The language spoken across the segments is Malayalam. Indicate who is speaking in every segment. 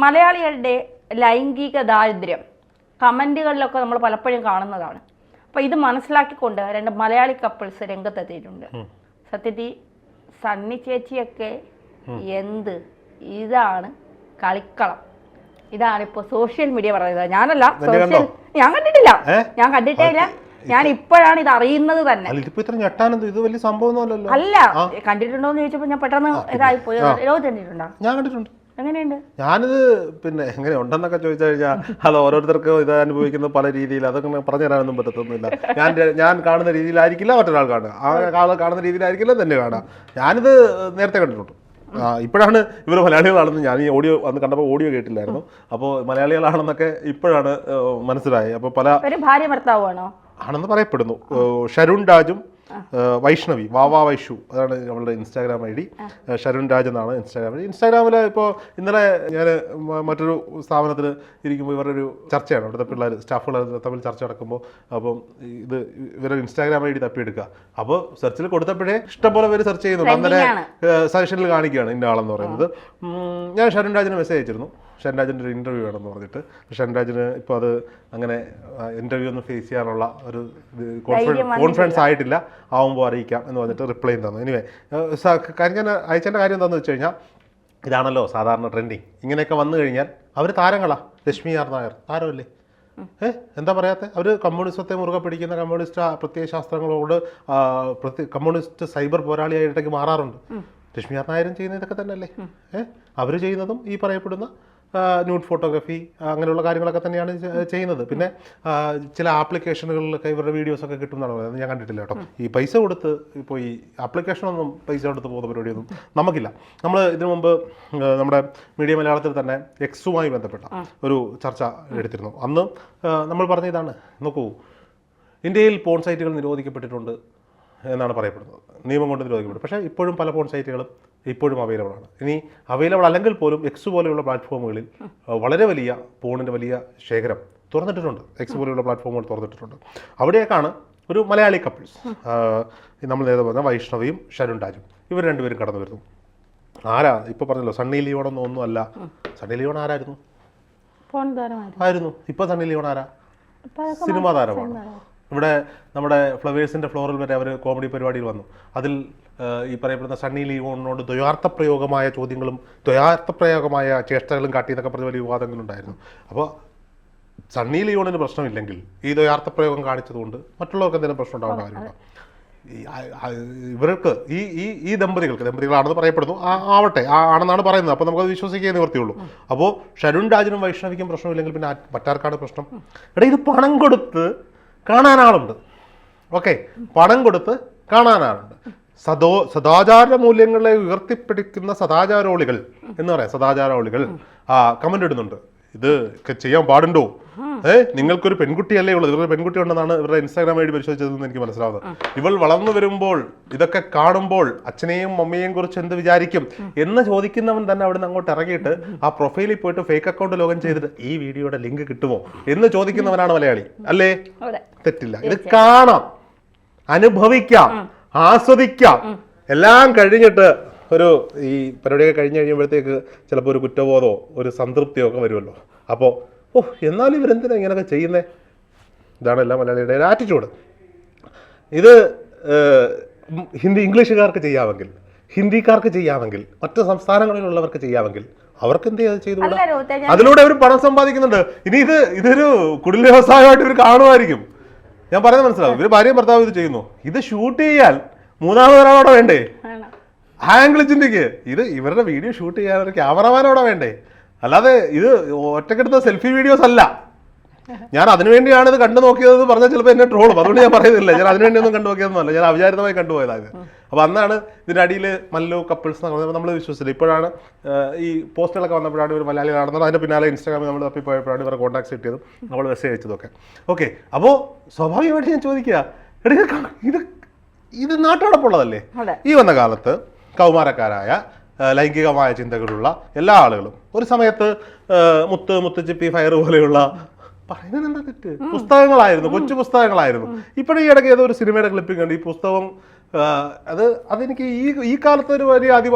Speaker 1: മലയാളികളുടെ ലൈംഗിക ദാരിദ്ര്യം കമൻറ്റുകളിലൊക്കെ നമ്മൾ പലപ്പോഴും കാണുന്നതാണ്. അപ്പോൾ ഇത് മനസ്സിലാക്കിക്കൊണ്ട് 2 മലയാളി കപ്പിൾസ് രംഗത്തെത്തിയിട്ടുണ്ട്. സത്യത്തിൽ സണ്ണി ചേച്ചിയൊക്കെ ഇതാണ് കളിക്കളം. ഇതാണ് ഇപ്പോൾ സോഷ്യൽ മീഡിയ പറയുന്നത്. ഞാൻ കണ്ടിട്ടേ ഇല്ല. ഞാൻ ഇപ്പോഴാണ് ഇത് അറിയുന്നത് തന്നെ. അല്ല, കണ്ടിട്ടുണ്ടോ എന്ന് ചോദിച്ചപ്പോൾ ഞാൻ പെട്ടെന്ന് ഇതായി പോയി. കണ്ടിട്ടുണ്ടോ?
Speaker 2: ഞാൻ കണ്ടിട്ടുണ്ട്.
Speaker 1: എങ്ങനെയുണ്ട്?
Speaker 2: ഞാനിത് പിന്നെ എങ്ങനെ ഉണ്ടെന്നൊക്കെ ചോദിച്ചു കഴിഞ്ഞാൽ അത് ഓരോരുത്തർക്കും ഇത് അനുഭവിക്കുന്ന പല രീതിയിൽ അതൊക്കെ പറഞ്ഞു തരാനൊന്നും പറ്റത്തൊന്നുമില്ല. ഞാൻ കാണുന്ന രീതിയിലായിരിക്കില്ല മറ്റൊരാൾ കാണുക, ആൾ കാണുന്ന രീതിയിലായിരിക്കില്ല തന്നെ കാണുക. ഞാനിത് നേരത്തെ കണ്ടിട്ടുണ്ട്. ഇപ്പോഴാണ് ഇവർ മലയാളികളാണെന്ന് ഞാൻ ഈ ഓഡിയോ അന്ന് കണ്ടപ്പോൾ ഓഡിയോ കേട്ടില്ലായിരുന്നു. അപ്പോൾ മലയാളികളാണെന്നൊക്കെ ഇപ്പോഴാണ് മനസ്സിലായത്. അപ്പോൾ പല
Speaker 1: ഭാര്യ ഭർത്താവാണോ
Speaker 2: ആണെന്ന് പറയപ്പെടുന്നു. ഷരുൺ രാജും വൈഷ്ണവി വാവാ വൈഷു, അതാണ് നമ്മളുടെ ഇൻസ്റ്റാഗ്രാം ഐ ഡി. ഷരുൺ രാജ് എന്നാണ് ഇൻസ്റ്റാഗ്രാം ഐ ഡി. ഇൻസ്റ്റാഗ്രാമിൽ ഇപ്പോൾ ഇന്നലെ ഞാൻ മറ്റൊരു സ്ഥാപനത്തിൽ ഇരിക്കുമ്പോൾ ഇവരുടെ ഒരു ചർച്ചയാണ്, അവിടുത്തെ പിള്ളേർ സ്റ്റാഫുകൾ തമ്മിൽ ചർച്ച നടക്കുമ്പോൾ അപ്പം ഇവരുടെ ഇൻസ്റ്റാഗ്രാം ഐ ഡി തപ്പിയെടുക്കുക. അപ്പോൾ സെർച്ചിൽ കൊടുത്തപ്പോഴേ ഇഷ്ടംപോലെ പേര് സെർച്ച് ചെയ്യുന്നുണ്ട്. അങ്ങനെ സജഷനിൽ കാണിക്കുകയാണ് ഇന്ന ആളെന്ന് പറയുന്നത്. ഞാൻ ഷരുൺ രാജിന് മെസ്സേജ് അയച്ചിരുന്നു, ഷൻരാജിൻ്റെ ഒരു ഇൻ്റർവ്യൂ വേണമെന്ന് പറഞ്ഞിട്ട്. ഷൻരാജിന് ഇപ്പോൾ അത് അങ്ങനെ ഇൻ്റർവ്യൂ ഒന്ന് ഫേസ് ചെയ്യാനുള്ള ഒരു കോൺഫിഡൻസ് ആയിട്ടില്ല, ആവുമ്പോൾ അറിയിക്കാം എന്ന് പറഞ്ഞിട്ട് റിപ്ലൈ തന്നു. എനിവേ ഞാൻ അയച്ചേണ്ട കാര്യം എന്താണെന്ന് വെച്ച് കഴിഞ്ഞാൽ, ഇതാണല്ലോ സാധാരണ ട്രെൻഡിങ്. ഇങ്ങനെയൊക്കെ വന്നു കഴിഞ്ഞാൽ അവർ താരങ്ങളാ. ലക്ഷ്മി ആർ നായർ താരമല്ലേ? എന്താ പറയാത്ത? അവർ കമ്മ്യൂണിസത്തെ മുറുകെ പിടിക്കുന്ന കമ്മ്യൂണിസ്റ്റ് പ്രത്യയശാസ്ത്രങ്ങളോട് കമ്മ്യൂണിസ്റ്റ് സൈബർ പോരാളിയായിട്ടൊക്കെ മാറാറുണ്ട്. ലക്ഷ്മി ആർ നായരും ചെയ്യുന്ന ഇതൊക്കെ തന്നെയല്ലേ? അവർ ചെയ്യുന്നതും ഈ പറയപ്പെടുന്ന ന്യൂഡ് ഫോട്ടോഗ്രാഫി അങ്ങനെയുള്ള കാര്യങ്ങളൊക്കെ തന്നെയാണ് ചെയ്യുന്നത്. പിന്നെ ചില ആപ്ലിക്കേഷനുകളിലൊക്കെ ഇവരുടെ വീഡിയോസൊക്കെ കിട്ടുന്നതാണ് പറയുന്നത്. ഞാൻ കണ്ടിട്ടില്ല കേട്ടോ. ഈ പൈസ കൊടുത്ത് ഇപ്പോൾ ഈ ആപ്ലിക്കേഷനൊന്നും പൈസ കൊടുത്ത് പോകുന്ന പരിപാടിയൊന്നും നമുക്കില്ല. നമ്മൾ ഇതിനു മുമ്പ് നമ്മുടെ മീഡിയ മലയാളത്തിൽ തന്നെ എക്സുമായി ബന്ധപ്പെട്ട ഒരു ചർച്ച എടുത്തിരുന്നു. അന്ന് നമ്മൾ പറഞ്ഞ ഇതാണ്, നോക്കൂ, ഇന്ത്യയിൽ പോൺ സൈറ്റുകൾ നിരോധിക്കപ്പെട്ടിട്ടുണ്ട് എന്നാണ് പറയപ്പെടുന്നത്, നിയമം കൊണ്ട് നിരോധിക്കപ്പെടും. പക്ഷേ ഇപ്പോഴും പല പോൺ സൈറ്റുകളും ഇപ്പോഴും അവൈലബിൾ ആണ്. ഇനി അവൈലബിൾ അല്ലെങ്കിൽ പോലും എക്സ് പോലെയുള്ള പ്ലാറ്റ്ഫോമുകളിൽ വളരെ വലിയ പോണിൻ്റെ വലിയ ശേഖരം തുറന്നിട്ടിട്ടുണ്ട്. എക്സ് പോലെയുള്ള പ്ലാറ്റ്ഫോമുകൾ തുറന്നിട്ടിട്ടുണ്ട്. അവിടേക്കാണ് ഒരു മലയാളി കപ്പിൾസ്, നമ്മൾ നേരത്തെ പറഞ്ഞ വൈഷ്ണവിയും ഷരുൺ രാജും, ഇവർ രണ്ടുപേരും കടന്നു വരുന്നു. ആരാ? ഇപ്പോൾ പറഞ്ഞല്ലോ സണ്ണി ലിയോണൊന്നും ഒന്നും അല്ല. സണ്ണി ലിയോൺ ആരായിരുന്നു? ആയിരുന്നു. ഇപ്പോൾ സണ്ണി ലിയോൺ ആരാ? സിനിമാ താരമാണ്. ഇവിടെ നമ്മുടെ ഫ്ലവേഴ്സിൻ്റെ ഫ്ലോറിൽ വരെ അവർ കോമഡി പരിപാടിയിൽ വന്നു. അതിൽ ഈ പറയപ്പെടുന്ന സണ്ണി ലിയോണിനോട് ദ്വയാർത്ഥപ്രയോഗമായ ചോദ്യങ്ങളും ദ്വയാർത്ഥപ്രയോഗമായ ചേഷ്ടകളും കാട്ടിയെന്നൊക്കെ പറഞ്ഞ വലിയ വിവാദങ്ങളുണ്ടായിരുന്നു. അപ്പോൾ സണ്ണി ലിയോണിന് പ്രശ്നമില്ലെങ്കിൽ ഈ ദ്വയാർത്ഥപ്രയോഗം കാണിച്ചതുകൊണ്ട് മറ്റുള്ളവർക്ക് എന്തെങ്കിലും പ്രശ്നം ഉണ്ടാവേണ്ട കാര്യമുണ്ടോ? ഇവർക്ക് ഈ ദമ്പതികളാണെന്ന് പറയപ്പെടുന്നു, ആവട്ടെ, ആണെന്നാണ് പറയുന്നത്. അപ്പോൾ നമുക്കത് വിശ്വസിക്കാൻ നിവർത്തിയുള്ളൂ. അപ്പോൾ ഷരുൺ രാജിനും വൈഷ്ണവിക്കും പ്രശ്നമില്ലെങ്കിൽ പിന്നെ മറ്റാർക്കാണ് പ്രശ്നം? ഇത് പണം കൊടുത്ത് കാണാൻ ആളുണ്ട്. ഓക്കെ, പണം കൊടുത്ത് കാണാൻ ആളുണ്ട്. സദാചാര മൂല്യങ്ങളെ ഉയർത്തിപ്പിടിക്കുന്ന സദാചാരോളികൾ എന്ന് പറയാം. സദാചാരോളികൾ കമന്റ് ഇടുന്നുണ്ട്, ഇത് ചെയ്യാൻ പാടുണ്ടോ? നിങ്ങൾക്കൊരു പെൺകുട്ടിയല്ലേ ഉള്ളത്, ഇവരുടെ പെൺകുട്ടി ഉണ്ടെന്നാണ് ഇവരുടെ ഇൻസ്റ്റാഗ്രാം ഐ ഡി പരിശോധിച്ചതെന്ന് എനിക്ക് മനസ്സിലാവുന്നത്. ഇവൾ വളർന്നു വരുമ്പോൾ ഇതൊക്കെ കാണുമ്പോൾ അച്ഛനെയും അമ്മയെയും കുറിച്ച് എന്ത് വിചാരിക്കും എന്ന് ചോദിക്കുന്നവൻ തന്നെ അവിടെ നിന്ന് അങ്ങോട്ട് ഇറങ്ങിയിട്ട് ആ പ്രൊഫൈലിൽ പോയിട്ട് ഫേക്ക് അക്കൗണ്ട് ലോഗിൻ ചെയ്തിട്ട് ഈ വീഡിയോയുടെ ലിങ്ക് കിട്ടുമോ എന്ന് ചോദിക്കുന്നവനാണ് മലയാളി, അല്ലേ? തെറ്റില്ല. ഇത് കാണാം, അനുഭവിക്കാം, ആസ്വദിക്കാം. എല്ലാം കഴിഞ്ഞിട്ട് ഒരു ഈ പരിപാടിയൊക്കെ കഴിഞ്ഞ് കഴിയുമ്പോഴത്തേക്ക് ചിലപ്പോൾ ഒരു കുറ്റബോധമോ ഒരു സംതൃപ്തിയോ ഒക്കെ വരുമല്ലോ. അപ്പോൾ എന്നാലും ഇവരെന്തിനാ ഇങ്ങനെയൊക്കെ ചെയ്യുന്നത്? ഇതാണ് എല്ലാ മലയാളിയുടെ ആറ്റിറ്റ്യൂഡ്. ഇത് ഇംഗ്ലീഷുകാർക്ക് ചെയ്യാമെങ്കിൽ, ഹിന്ദിക്കാർക്ക് ചെയ്യാമെങ്കിൽ, മറ്റു സംസ്ഥാനങ്ങളിലുള്ളവർക്ക് ചെയ്യാമെങ്കിൽ അവർക്ക് എന്ത് ചെയ്തു? അതിലൂടെ അവർ പണം സമ്പാദിക്കുന്നുണ്ട്. ഇനി ഇതൊരു കുടിൽ വ്യവസായമായിട്ട് ഇവർ കാണുമായിരിക്കും. ഞാൻ പറയുന്നത് മനസ്സിലാവും. ഇവർ ഭാര്യയും ഭർത്താവും ഇത് ചെയ്യുന്നു. ഇത് ഷൂട്ട് ചെയ്യാൻ മൂന്നാമതൊരാളോടെ വേണ്ടേ? ആംഗിൾ ചിന്തിക്ക്. ഇത് ഇവരുടെ വീഡിയോ ഷൂട്ട് ചെയ്യാൻ ഒരു ക്യാമറമാനോടെ വേണ്ടേ? അല്ലാതെ ഇത് ഒറ്റക്കെടുത്ത സെൽഫി വീഡിയോസ് അല്ല. ഞാൻ അതിനുവേണ്ടിയാണ് ഇത് കണ്ടു നോക്കിയതെന്ന് പറഞ്ഞാൽ ചിലപ്പോൾ എന്നെ ട്രോളും. അതുകൊണ്ട് ഞാൻ പറയുന്നില്ല, ഞാൻ അതിനുവേണ്ടിയൊന്നും കണ്ടു നോക്കിയതൊന്നുമല്ല, ഞാൻ അവിചാരിതമായി കണ്ടുപോയതാണ്. അപ്പോൾ അന്നാണ് ഇതിനടിയിൽ മല്ലു കപ്പിൾസ് എന്ന് പറഞ്ഞാൽ നമ്മൾ വിശ്വസിച്ചില്ല. ഇപ്പോഴാണ് ഈ പോസ്റ്റുകളൊക്കെ വന്നപ്പോഴാണ് ഇവർ മലയാളികളാണെന്നത്. അതിൻ്റെ പിന്നാലെ ഇൻസ്റ്റാഗ്രാമിൽ നമ്മൾ തപ്പിപ്പോയപ്പോഴാണ് ഇവരെ കോൺടാക്ട് കിട്ടിയതും നമ്മൾ മെസ്സേജ് അയച്ചതൊക്കെ. ഓക്കെ, അപ്പോൾ സ്വാഭാവികമായിട്ട് ഞാൻ ചോദിക്കുക, ഇത് നാട്ടോടൊപ്പമുള്ളതല്ലേ? ഈ വന്ന കാലത്ത് കൗമാരക്കാരായ ലൈംഗികമായ ചിന്തകളുള്ള എല്ലാ ആളുകളും ഒരു സമയത്ത് മുത്തുച്ചിപ്പി ഫയർ പോലെയുള്ള പറയുന്നത് എന്താ തെറ്റ് പുസ്തകങ്ങളായിരുന്നു, കൊച്ചു പുസ്തകങ്ങളായിരുന്നു. ഇപ്പോഴും ഈ ഇടയ്ക്ക് ഏതോ ഒരു സിനിമയുടെ ക്ലിപ്പിംഗ് ഉണ്ട്. ഈ പുസ്തകം അതെനിക്ക് ഈ കാലത്ത് ഒരു വലിയ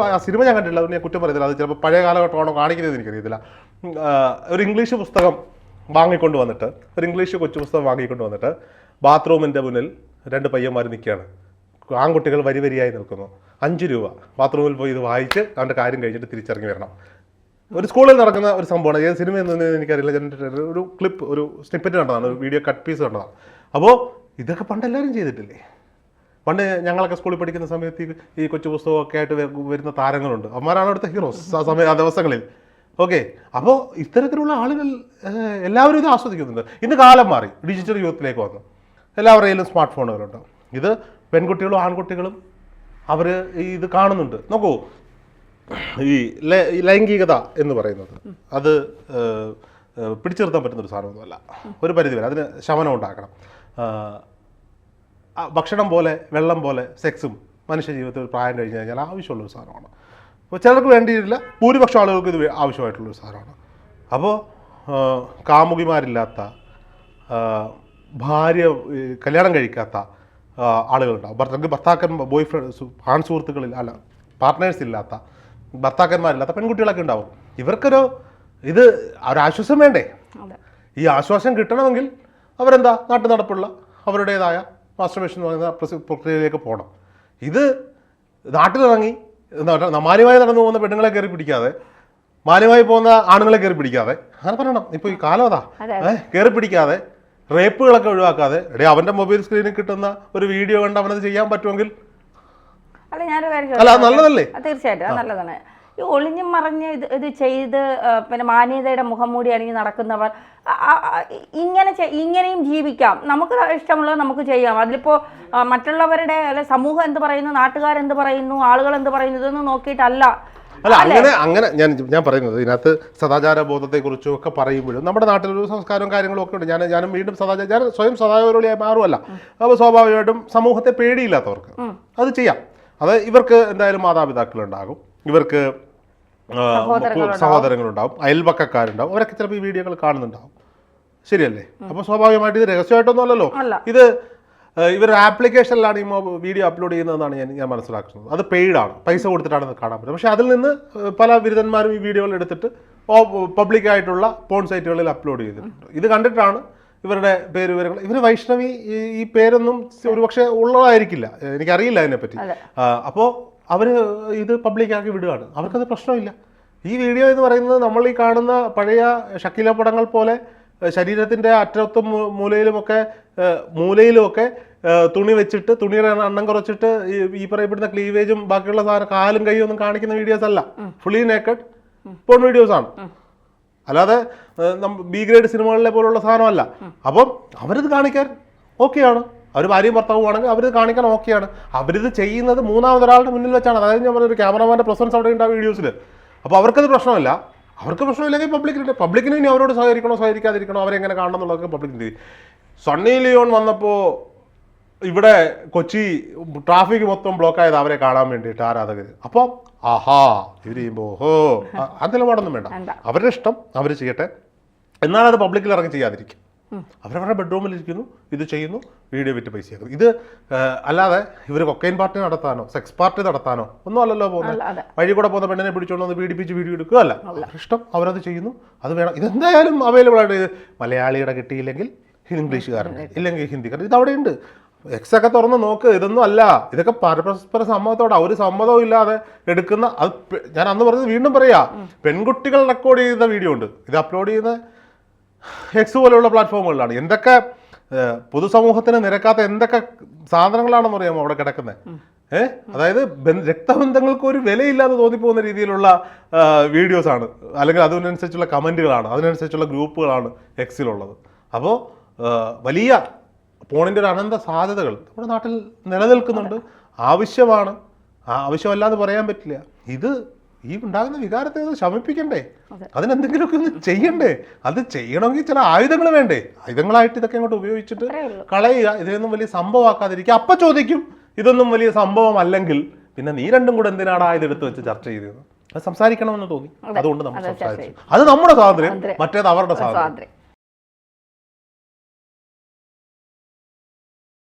Speaker 2: സിനിമ ഞാൻ കണ്ടിട്ടില്ല, അതുകൊണ്ട് ഞാൻ കുറ്റം പറയുന്നില്ല. അത് ചിലപ്പോൾ പഴയ കാലഘട്ടമാണോ കാണിക്കുന്നത് എനിക്കറിയത്തില്ല. ഒരു ഇംഗ്ലീഷ് പുസ്തകം വാങ്ങിക്കൊണ്ട് വന്നിട്ട്, ഒരു ഇംഗ്ലീഷ് കൊച്ചു പുസ്തകം വാങ്ങിക്കൊണ്ട് വന്നിട്ട് ബാത്റൂമിൻ്റെ മുന്നിൽ 2 പയ്യന്മാർ നിൽക്കുകയാണ്. ആൺകുട്ടികൾ വരി വരിയായി നിൽക്കുന്നു. 5 രൂപ. ബാത്റൂമിൽ പോയി ഇത് വായിച്ച് അവൻ്റെ കാര്യം കഴിഞ്ഞിട്ട് തിരിച്ചിറങ്ങി വരണം. ഒരു സ്കൂളിൽ നടക്കുന്ന ഒരു സംഭവമാണ്. ഏത് സിനിമയെന്ന് എനിക്കറിയില്ല. ഒരു ക്ലിപ്പ്, ഒരു സ്നിപ്പറ്റ് കണ്ടതാണ്, ഒരു വീഡിയോ കട്ട് പീസ് കണ്ടതാണ്. അപ്പോൾ ഇതൊക്കെ പണ്ട് എല്ലാവരും ചെയ്തിട്ടില്ലേ? പണ്ട് ഞങ്ങളൊക്കെ സ്കൂളിൽ പഠിക്കുന്ന സമയത്ത് ഈ കൊച്ചു പുസ്തകമൊക്കെ ആയിട്ട് വരുന്ന താരങ്ങളുണ്ട്. അവന്മാരാണ് അവിടുത്തെ ഹീറോസ് ആ ദിവസങ്ങളിൽ. ഓക്കെ, അപ്പോൾ ഇത്തരത്തിലുള്ള ആളുകൾ എല്ലാവരും ഇത് ആസ്വദിക്കുന്നുണ്ട്. ഇന്ന് കാലം മാറി, ഡിജിറ്റൽ യുഗത്തിലേക്ക് വന്നു. എല്ലാവരുടെ കയ്യിലും സ്മാർട്ട് ഫോണുകളുണ്ട്. ഇത് പെൺകുട്ടികളും ആൺകുട്ടികളും അവർ ഇത് കാണുന്നുണ്ട്. നോക്കൂ, ഈ ലൈംഗികത എന്ന് പറയുന്നത് അത് പിടിച്ചു നിർത്താൻ പറ്റുന്നൊരു സാധനമൊന്നുമല്ല. ഒരു പരിധി വരെ അതിന് ശമനം ഉണ്ടാക്കണം. ഭക്ഷണം പോലെ, വെള്ളം പോലെ സെക്സും മനുഷ്യ ജീവിതത്തിൽ പ്രായം കഴിഞ്ഞ് കഴിഞ്ഞാൽ ആവശ്യമുള്ളൊരു സാധനമാണ്. അപ്പോൾ ചിലർക്ക് വേണ്ടിയിട്ടില്ല, ഭൂരിപക്ഷം ആളുകൾക്ക് ഇത് ആവശ്യമായിട്ടുള്ളൊരു സാധനമാണ്. അപ്പോൾ കാമുകിമാരില്ലാത്ത, ഭാര്യ കല്യാണം കഴിക്കാത്ത ആളുകളുണ്ടാവും. ഭർത്താക്കന്മാർ, ബോയ് ഫ്രണ്ട്, ആൺ സുഹൃത്തുക്കളിൽ അല്ല പാർട്ട്നേഴ്സ് ഇല്ലാത്ത, ഭർത്താക്കന്മാരില്ലാത്ത പെൺകുട്ടികളൊക്കെ ഉണ്ടാവും. ഇവർക്കൊരു ഒരാശ്വാസം വേണ്ടേ? ഈ ആശ്വാസം കിട്ടണമെങ്കിൽ അവരെന്താ, നാട്ടു നടപ്പുള്ള അവരുടേതായ മാസ്റ്റർബേഷൻ എന്ന് പറയുന്ന പ്രക്രിയയിലേക്ക് പോകണം. ഇത് നാട്ടിലിറങ്ങി മാന്യമായി നടന്നു പോകുന്ന പെണ്ണുങ്ങളെ കയറി പിടിക്കാതെ, മാന്യമായി പോകുന്ന ആണുങ്ങളെ കയറി പിടിക്കാതെ, അങ്ങനെ പറയണം. ഇപ്പോൾ ഈ കാലം അതാ, കയറി പിടിക്കാതെ, റേപ്പുകളൊക്കെ ഒഴിവാക്കാതെ, അവൻ്റെ മൊബൈൽ സ്ക്രീനിൽ കിട്ടുന്ന ഒരു വീഡിയോ കണ്ട് അവനത് ചെയ്യാൻ പറ്റുമെങ്കിൽ അല്ല, നല്ലതല്ലേ?
Speaker 1: തീർച്ചയായിട്ടും അത് നല്ലതാണ്. ഈ ഒളിഞ്ഞും മറിഞ്ഞ് ഇത് ചെയ്ത് പിന്നെ മാന്യതയുടെ മുഖംമൂടി അണിഞ്ഞ് നടക്കുന്നവർ ഇങ്ങനെയും ജീവിക്കാം. നമുക്ക് ഇഷ്ടമുള്ളത് നമുക്ക് ചെയ്യാം. അതിലിപ്പോൾ മറ്റുള്ളവരുടെ അല്ലെ സമൂഹം എന്ത് പറയുന്നു, നാട്ടുകാരെന്ത് പറയുന്നു, ആളുകൾ എന്ത് പറയുന്നു, ഇതൊന്നും നോക്കിയിട്ടല്ല.
Speaker 2: അല്ല, അങ്ങനെ ഞാൻ പറയുന്നത് ഇതിനകത്ത് സദാചാര ബോധത്തെക്കുറിച്ചും ഒക്കെ പറയുമ്പോഴും നമ്മുടെ നാട്ടിലൊരു സംസ്കാരവും കാര്യങ്ങളും ഒക്കെ ഉണ്ട്. ഞാനും വീണ്ടും ഞാൻ സ്വയം സദാചാരമായി മാറുമല്ല. അപ്പോൾ സ്വാഭാവികമായിട്ടും സമൂഹത്തെ പേടിയില്ലാത്തവർക്ക് അത് ചെയ്യാം. അത് ഇവർക്ക് എന്തായാലും മാതാപിതാക്കളുണ്ടാകും, ഇവർക്ക് സഹോദരങ്ങളുണ്ടാവും, അയൽപക്കക്കാരുണ്ടാവും. അവരൊക്കെ ചിലപ്പോൾ ഈ വീഡിയോകൾ കാണുന്നുണ്ടാവും. ശരിയല്ലേ? അപ്പോൾ സ്വാഭാവികമായിട്ട് ഇത് രഹസ്യമായിട്ടൊന്നും അല്ലല്ലോ. ഇത് ഇവരുടെ ആപ്ലിക്കേഷനിലാണ് ഈ വീഡിയോ അപ്ലോഡ് ചെയ്യുന്നതെന്നാണ് ഞാൻ മനസ്സിലാക്കുന്നത്. അത് പെയ്ഡാണ്, പൈസ കൊടുത്തിട്ടാണ് അത് കാണാൻ പറ്റുന്നത്. പക്ഷേ അതിൽ നിന്ന് പല ബിരുദന്മാരും ഈ വീഡിയോകൾ എടുത്തിട്ട് പബ്ലിക്കായിട്ടുള്ള പോൺ സൈറ്റുകളിൽ അപ്ലോഡ് ചെയ്തിട്ടുണ്ട്. ഇത് കണ്ടിട്ടാണ് ഇവരുടെ പേര് വിവരങ്ങൾ. ഇവർ വൈഷ്ണവി ഈ പേരൊന്നും ഒരുപക്ഷെ ഉള്ളതായിരിക്കില്ല, എനിക്കറിയില്ല അതിനെപ്പറ്റി. അപ്പോൾ അവർ ഇത് പബ്ലിക്കാക്കി വിടുകയാണ്. അവർക്കത് പ്രശ്നമില്ല. ഈ വീഡിയോ എന്ന് പറയുന്നത് നമ്മൾ ഈ കാണുന്ന പഴയ ഷക്കീല പടങ്ങൾ പോലെ ശരീരത്തിൻ്റെ അറ്റത്തും മൂലയിലുമൊക്കെ തുണി വെച്ചിട്ട്, തുണിയുടെ എണ്ണം കുറച്ചിട്ട് ഈ പറയപ്പെടുന്ന ക്ലീവേജും ബാക്കിയുള്ള സാധനം കാലും കൈയും ഒന്നും കാണിക്കുന്ന വീഡിയോസ് അല്ല. ഫുള്ളി നേക്കഡ് പോൺ വീഡിയോസാണ്. അല്ലാതെ ബി ഗ്രേഡ് സിനിമകളിലെ പോലുള്ള സാധനമല്ല. അപ്പം അവരിത് കാണിക്കാൻ ഓക്കെയാണ്. അവർ ഭാര്യയും ഭർത്താവുമാണെങ്കിൽ അവരിത് കാണിക്കാൻ ഓക്കെയാണ്. അവരിത് ചെയ്യുന്നത് മൂന്നാമതൊരാളുടെ മുന്നിൽ വെച്ചാണ്. അതായത് ഞാൻ പറഞ്ഞൊരു ക്യാമറമാൻ്റെ പ്രസൻസ് അവിടെ ഉണ്ടാവും വീഡിയോസിൽ. അപ്പോൾ അവർക്കത് പ്രശ്നമല്ല. അവർക്ക് പ്രശ്നമില്ലെങ്കിൽ പബ്ലിക്കിന് ഇനി അവരോട് സഹകരിക്കാതിരിക്കണോ, അവരെങ്ങനെ കാണണം എന്നുള്ളതൊക്കെ പബ്ലിക്കിൻ്റെ. സണ്ണി ലിയോൺ വന്നപ്പോൾ ഇവിടെ കൊച്ചി ട്രാഫിക് മൊത്തം ബ്ലോക്കായത് അവരെ കാണാൻ വേണ്ടിയിട്ട് ആരാധകർ. അപ്പോൾ ഇവർ ചെയ്യുമ്പോൾ ആ നിലപാടൊന്നും വേണ്ട. അവരുടെ ഇഷ്ടം അവർ ചെയ്യട്ടെ. എന്നാൽ അത് പബ്ലിക്കിൽ ഇറങ്ങി ചെയ്യാതിരിക്കും. അവരവരുടെ ബെഡ്റൂമിലിരിക്കുന്നു, ഇത് ചെയ്യുന്നു, വീഡിയോ വിറ്റ് പൈസ ആക്കുന്നു. ഇത് അല്ലാതെ ഇവർ കൊക്കൈൻ പാർട്ടി നടത്താനോ സെക്സ് പാർട്ടി നടത്താനോ ഒന്നും അല്ലല്ലോ പോകുന്നത്. വഴി കൂടെ പോകുന്ന പെണ്ണിനെ പിടിച്ചുകൊണ്ട് വന്ന് പീഡിപ്പിച്ച് വീഡിയോ എടുക്കുക അല്ല. ഇഷ്ടം, അവരത് ചെയ്യുന്നു, അത് വേണം. ഇതെന്തായാലും അവൈലബിൾ ആയിട്ട്. മലയാളിയുടെ കിട്ടിയില്ലെങ്കിൽ ഇംഗ്ലീഷുകാരൻ, ഇല്ലെങ്കിൽ ഹിന്ദിക്കാരൻ, ഇതവിടെ ഉണ്ട്. എക്സൊക്കെ തുറന്ന് നോക്ക്. ഇതൊന്നും അല്ല, ഇതൊക്കെ പരസ്പര സമ്മതത്തോടെ ഒരു സമ്മതവും ഇല്ലാതെ എടുക്കുന്ന. അത് ഞാൻ അന്ന് പറഞ്ഞത് വീണ്ടും പറയാ, പെൺകുട്ടികൾ റെക്കോർഡ് ചെയ്ത വീഡിയോ ഉണ്ട്. ഇത് അപ്ലോഡ് ചെയ്യുന്ന എക്സ് പോലെയുള്ള പ്ലാറ്റ്ഫോമുകളിലാണ്. എന്തൊക്കെ പൊതുസമൂഹത്തിന് നിരക്കാത്ത എന്തൊക്കെ സാധനങ്ങളാണെന്ന് അറിയാമോ അവിടെ കിടക്കുന്നത്? അതായത് രക്തബന്ധങ്ങൾക്ക് ഒരു വിലയില്ലാതെ തോന്നിപ്പോകുന്ന രീതിയിലുള്ള വീഡിയോസാണ്, അല്ലെങ്കിൽ അതിനനുസരിച്ചുള്ള കമൻറ്റുകളാണ്, അതിനനുസരിച്ചുള്ള ഗ്രൂപ്പുകളാണ് എക്സിലുള്ളത്. അപ്പോൾ വലിയ പോണിൻ്റെ ഒരു അനന്ത സാധ്യതകൾ നമ്മുടെ നാട്ടിൽ നിലനിൽക്കുന്നുണ്ട്. ആവശ്യമാണ്, ആവശ്യമല്ലാതെ പറയാൻ പറ്റില്ല. ഇത് ഈ ഉണ്ടാകുന്ന വികാരത്തെ ശമിപ്പിക്കണ്ടേ? അതിനെന്തെങ്കിലുമൊക്കെ ഒന്ന് ചെയ്യണ്ടേ? അത് ചെയ്യണമെങ്കിൽ ചില ആയുധങ്ങൾ വേണ്ടേ? ആയുധങ്ങളായിട്ട് ഇതൊക്കെ അങ്ങോട്ട് ഉപയോഗിച്ചിട്ട് കളയുക. ഇതൊന്നും വലിയ സംഭവമാക്കാതിരിക്കുക. അപ്പം ചോദിക്കും, ഇതൊന്നും വലിയ സംഭവമല്ലെങ്കിൽ പിന്നെ നീ രണ്ടും കൂടെ എന്തിനാണ് ഇതെടുത്ത് വെച്ച് ചർച്ച ചെയ്തത്? അത് സംസാരിക്കണമെന്ന് തോന്നി, അതുകൊണ്ട് നമ്മൾ സംസാരിച്ചു. അത് നമ്മുടെ സ്വാതന്ത്ര്യം, മറ്റേത് അവരുടെ സ്വാതന്ത്ര്യം.